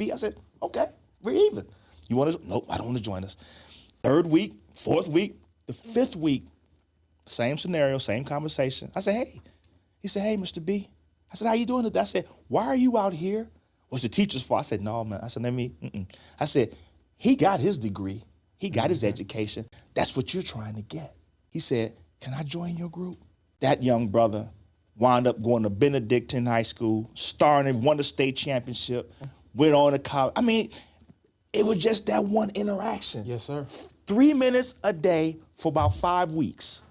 I said, okay, we're even. You want to? Nope, I don't want to join us. Third week, fourth week, the fifth week, same scenario, same conversation. I said, hey. He said, hey, Mr. B. I said, how you doing today? I said, why are you out here? What's the teacher's fault? I said, no, man. I said, I said, he got his degree. He got his education. That's what you're trying to get. He said, can I join your group? That young brother wound up going to Benedictine High School, starring, won the state championship, went on to college. I mean, it was just that one interaction. Yes, sir. 3 minutes a day for about 5 weeks.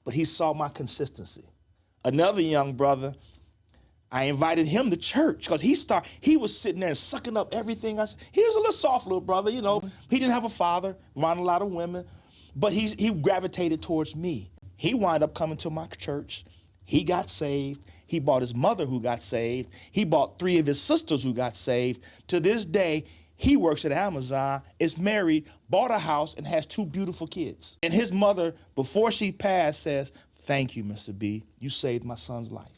But he saw my consistency. Another young brother, I invited him to church because he was sitting there and sucking up everything. He was a little soft little brother, you know. He didn't have a father, around a lot of women, but he gravitated towards me. He wound up coming to my church. He got saved. He brought his mother who got saved. He brought 3 of his sisters who got saved. To this day, he works at Amazon, is married, bought a house, and has 2 beautiful kids. And his mother, before she passed, says, thank you, Mr. B. You saved my son's life.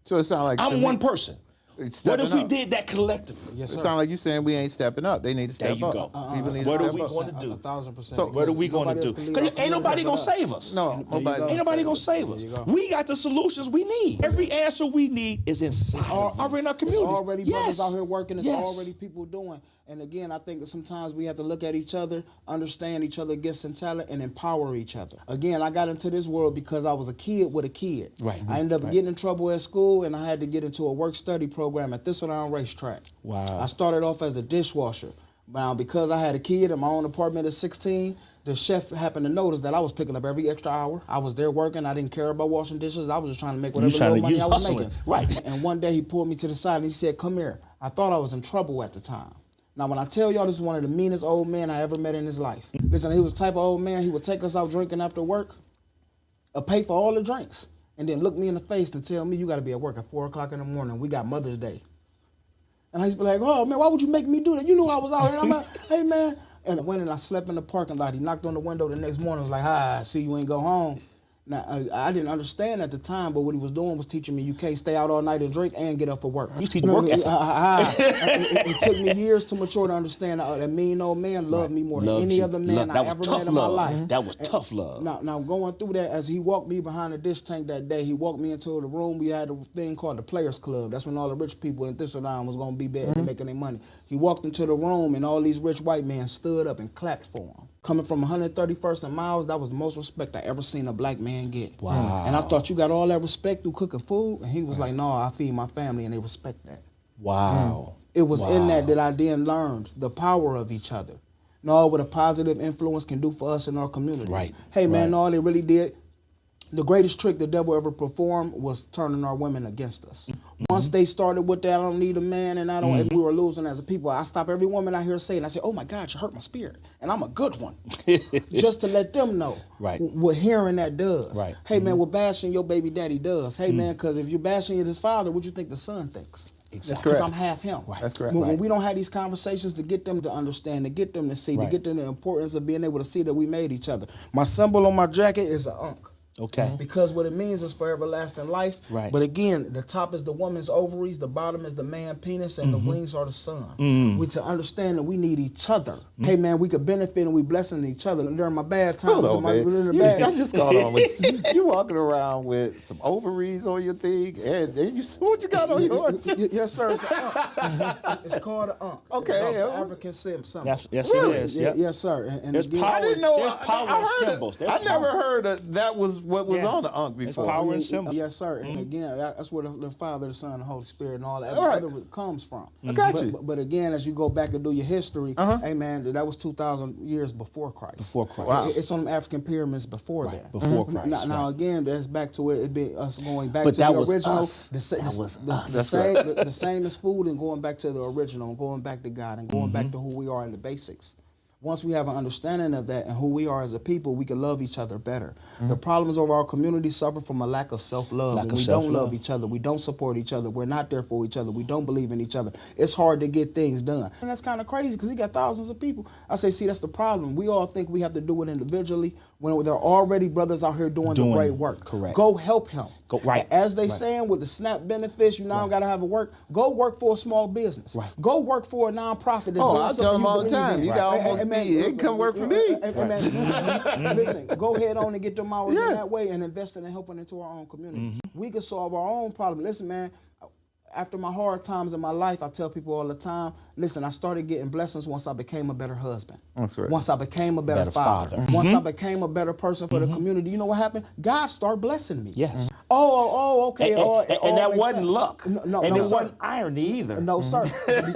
So it sounds like I'm one person. What if we did that collectively? Yes, sir. It sounds like you saying we ain't stepping up. They need to step up. There you go. People need What to are we step up. going to do? 1,000%. So what are we going to do? Because ain't nobody going to save us. No, nobody's Ain't nobody going to save us. We got the solutions we need. Every answer we need is inside of us. In our community. It's already brothers out here working. It's Yes. already people doing. And again, I think that sometimes we have to look at each other, understand each other's gifts and talent, and empower each other. Again, I got into this world because I was a kid with a kid. Right. I ended up getting in trouble at school, and I had to get into a work-study program at Thistledown Racetrack. Wow. I started off as a dishwasher. Now, because I had a kid in my own apartment at 16, the chef happened to notice that I was picking up every extra hour. I was there working. I didn't care about washing dishes. I was just trying to make whatever little money I was making. Right. And one day he pulled me to the side and he said, come here. I thought I was in trouble at the time. Now, when I tell y'all, this is one of the meanest old men I ever met in his life. Listen, he was the type of old man, he would take us out drinking after work, pay for all the drinks, and then look me in the face and tell me, you got to be at work at 4 o'clock in the morning. We got Mother's Day. And I used to be like, oh, man, why would you make me do that? You knew I was out here. I'm like, hey, man. And I went and I slept in the parking lot. He knocked on the window the next morning. Was like, hi, I see you ain't go home. Now, I didn't understand at the time, but what he was doing was teaching me you can't stay out all night and drink and get up for work. You teach work ethic. It took me years to mature to understand that mean old man loved me more than any other man I ever met in my life. That was tough love. Now going through that, as he walked me behind the dish tank that day, he walked me into the room. We had a thing called the Players Club. That's when all the rich people in Thistledown was going to be bad making their money. He walked into the room and all these rich white men stood up and clapped for him. Coming from 131st and Miles, that was the most respect I ever seen a black man get. Wow. And I thought, you got all that respect through cooking food? And he was like, no, I feed my family and they respect that. Wow. It was in that I then learned the power of each other. No, what a positive influence can do for us in our communities. Right. Hey, man, no, they really did. The greatest trick the devil ever performed was turning our women against us. Once they started with that, I don't need a man, and and we were losing as a people, I stop every woman I hear saying, I say, oh my God, you hurt my spirit, and I'm a good one. Just to let them know what hearing that does. Right. Hey, man, what bashing your baby daddy does. Hey, man, because if you're bashing his father, what you think the son thinks? Exactly. Because I'm half him. Right. That's correct. When we don't have these conversations to get them to understand, to get them to see, to get them the importance of being able to see that we made each other. My symbol on my jacket is an Ankh. Okay. Because what it means is for everlasting life. Right. But again, the top is the woman's ovaries, the bottom is the man penis, and the wings are the sun. We to understand that we need each other. Hey man, we could benefit and we blessing each other. During my bad times, Hold on, man. I just got on with you walking around with some ovaries on your thing, and you what you got on yours? Yes, sir. It's an Ankh. It's called an Ankh. Okay. It's an African symbol. Yes, Really? it is. Yep. Yes, sir. And There's again, power. I didn't know. There's power in symbols. I never heard that was what was on the Ankh before. Power and symbols. Yes, sir. And again, that's where the Father, the Son, the Holy Spirit, and all that All right. other comes from. I got you. But again, as you go back and do your history, hey man, that was 2,000 years before Christ. Before Christ. Wow. It's on them African pyramids before that. Before Christ. Now again, that's back to it be us going back But to that the was original. us. That was us. The same as food, and going back to the original, and going back to God, and going back to who we are in the basics. Once we have an understanding of that and who we are as a people, we can love each other better. The problems of our community suffer from a lack of self-love. When we don't love each other, we don't support each other, we're not there for each other, we don't believe in each other, it's hard to get things done. And that's kind of crazy because he got thousands of people. I say, see, that's the problem. We all think we have to do it individually when there are already brothers out here doing the great work. Correct. Go help him. Go, right. As they saying with the SNAP benefits, you now got to have a work. Go work for a small business. Right. Go work for a nonprofit. That's doing I tell something them you all the believe time. in. You got almost me. It come work for me. Listen, go ahead on and get them hours in Yes. that way and invest in helping into our own communities. We can solve our own problem. Listen, man. After my hard times in my life, I tell people all the time, listen, I started getting blessings once I became a better husband. That's right. Once I became a better father. Once I became a better person for the community. You know what happened? God started blessing me. Yes. Okay. And that makes wasn't sense. luck. No, and no, it sir. wasn't irony either. No, sir.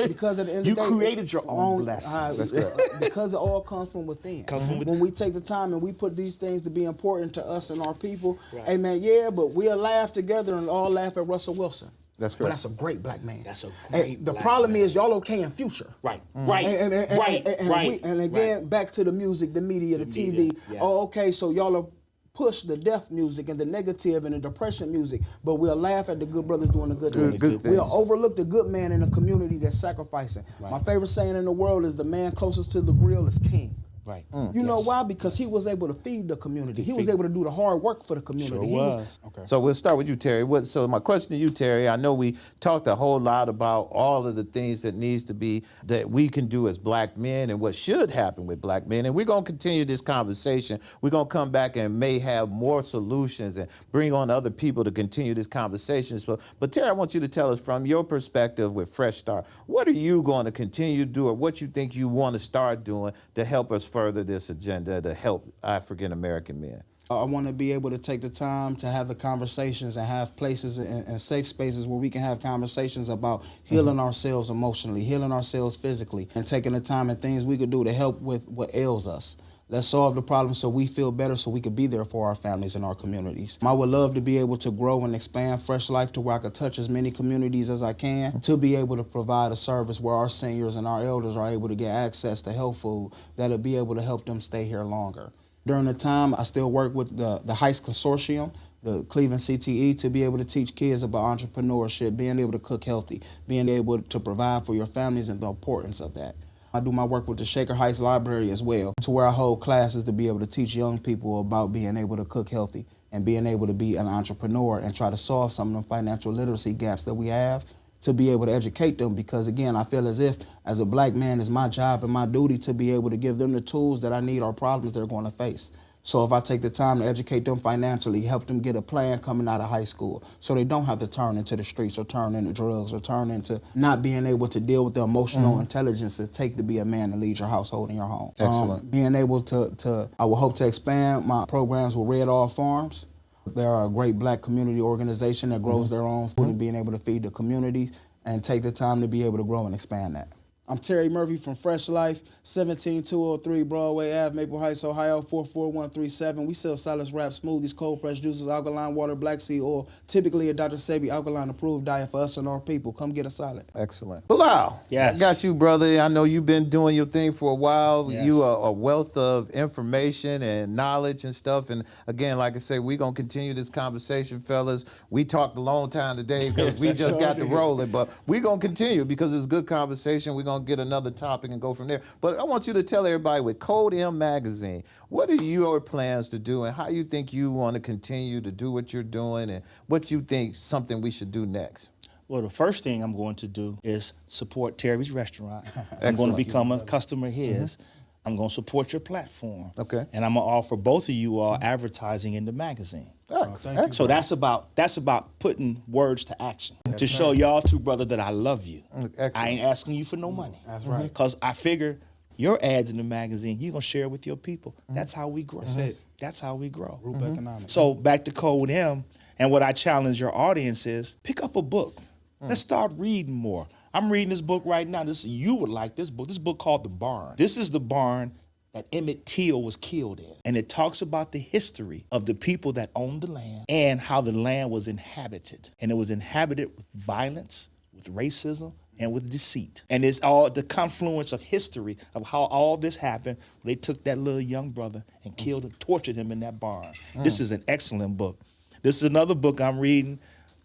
Because at the end You of the day, created your own blessings. because it all comes from within. When we take the time and we put these things to be important to us and our people, amen, yeah, but we'll laugh together and all laugh at Russell Wilson. That's But correct. that's a great black man. That's a great The black problem man. is y'all okay in future. Right. And Right. And again, back to the music, the media, the TV. media, yeah. Oh, okay, so y'all are push the death music and the negative and the depression music, but we'll laugh at the good brothers doing the good things. good We'll things. overlook the good man in the community that's sacrificing. My favorite saying in the world is the man closest to the grill is king. Right. You know why? Because he was able to feed the community. He was able to do the hard work for the community. Sure He was. Okay. So we'll start with you, Terry. So my question to you, Terry, I know we talked a whole lot about all of the things that needs to be, that we can do as black men and what should happen with black men. And we're going to continue this conversation. We're going to come back and may have more solutions and bring on other people to continue this conversation. But Terry, I want you to tell us from your perspective with Fresh Start, what are you going to continue to do or what you think you want to start doing to help us further this agenda to help African-American men? I want to be able to take the time to have the conversations and have places and safe spaces where we can have conversations about healing ourselves emotionally, healing ourselves physically, and taking the time and things we could do to help with what ails us. Let's solve the problem so we feel better so we can be there for our families and our communities. I would love to be able to grow and expand Fresh Life to where I could touch as many communities as I can, to be able to provide a service where our seniors and our elders are able to get access to health food that'll be able to help them stay here longer. During the time, I still work with the Heights Consortium, the Cleveland CTE, to be able to teach kids about entrepreneurship, being able to cook healthy, being able to provide for your families and the importance of that. I do my work with the Shaker Heights Library as well, to where I hold classes to be able to teach young people about being able to cook healthy and being able to be an entrepreneur and try to solve some of the financial literacy gaps that we have, to be able to educate them, because again, I feel as if as a black man, it's my job and my duty to be able to give them the tools that I need or problems they're going to face. So if I take the time to educate them financially, help them get a plan coming out of high school so they don't have to turn into the streets or turn into drugs or turn into not being able to deal with the emotional intelligence it takes to be a man and lead your household and your home. Excellent. Being able to, I will hope to expand my programs with Red All Farms. They're a great black community organization that grows their own food and being able to feed the community and take the time to be able to grow and expand that. I'm Terry Murphy from Fresh Life, 17203 Broadway Ave, Maple Heights, Ohio, 44137. We sell salads, wraps, smoothies, cold pressed juices, alkaline water, black seed oil, typically a Dr. Sebi alkaline approved diet for us and our people. Come get a salad. Excellent. Bilal, Yes. I got you, brother. I know you've been doing your thing for a while. Yes. You are a wealth of information and knowledge and stuff. And again, like I say, we're going to continue this conversation, fellas. We talked a long time today because we just got to rolling, but we're going to continue because it's good conversation. We're going to get another topic and go from there. But I want you to tell everybody with Code M Magazine, what are your plans to do and how you think you want to continue to do what you're doing and what you think something we should do next? Well, the first thing I'm going to do is support Terry's restaurant. I'm going to Excellent. become a customer of his. I'm going to support your platform. Okay. And I'm going to offer both of you all advertising in the magazine. Excellent. So that's about putting words to action to show y'all two brothers that I love you. Excellent. I ain't asking you for no money. That's right. Because I figure your ads in the magazine, you're going to share with your people. That's how we grow. That's it. That's how we grow. Group economics. So back to Code M, and what I challenge your audience is pick up a book. Let's start reading more. I'm reading this book right now. You would like this book. This book called The Barn. This is the barn that Emmett Till was killed in. And it talks about the history of the people that owned the land and how the land was inhabited. And it was inhabited with violence, with racism, and with deceit. And it's all the confluence of history of how all this happened. They took that little young brother and killed him, tortured him in that barn. This is an excellent book. This is another book I'm reading.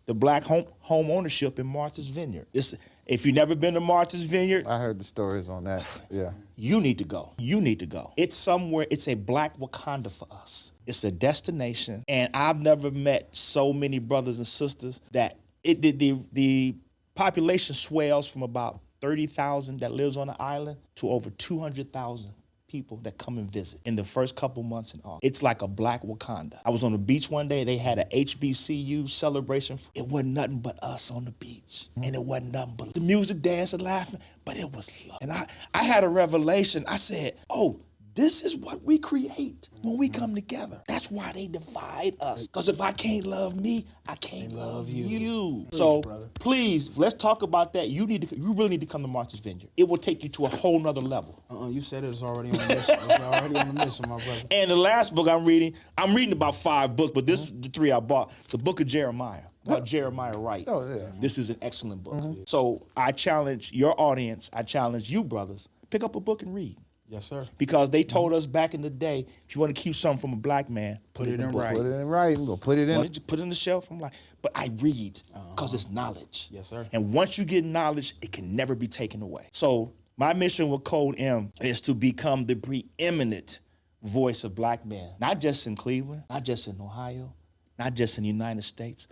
the black home ownership in Martha's Vineyard. If you've never been to Martha's Vineyard, I heard the stories on that. Yeah. you need to go. You need to go. It's somewhere, it's a black Wakanda for us. It's a destination. And I've never met so many brothers and sisters that the population swells from about 30,000 that lives on the island to over 200,000 people that come and visit in the first couple months in August. It's like a black Wakanda. I was on the beach one day. They had a HBCU celebration. It wasn't nothing but us on the beach. And it wasn't nothing but the music, dancing, laughing, but it was love. And I had a revelation. I said, oh, this is what we create when we come together. That's why they divide us. Because if I can't love me, I can't love you. So please, let's talk about that. You really need to come to Martha's Vineyard. It will take you to a whole nother level. You said it's already on the mission. It's already on the mission, my brother. And the last book I'm reading about 5 books, but this is the 3 I bought. The book of Jeremiah. About Jeremiah Wright. Oh, yeah. This is an excellent book. So I challenge your audience, I challenge you brothers, pick up a book and read. Yes, sir. Because they told us back in the day, if you want to keep something from a black man, put it in a book. writing. Put it in writing. Go put it in. Put it in the shelf. I'm like, but I read because it's knowledge. Yes, sir. And once you get knowledge, it can never be taken away. So my mission with Code M is to become the preeminent voice of black men, not just in Cleveland, not just in Ohio, not just in the United States,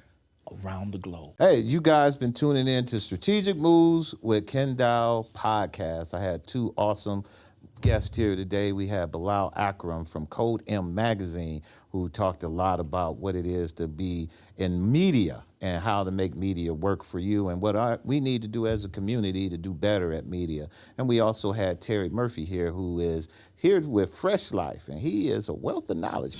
around the globe. Hey, you guys been tuning in to Strategic Moves with Ken Dow podcast. I had 2 awesome guest here today. We had Bilal Akram from Code M Magazine, who talked a lot about what it is to be in media and how to make media work for you and what we need to do as a community to do better at media. And we also had Terry Murphy here, who is here with Fresh Life, and he is a wealth of knowledge.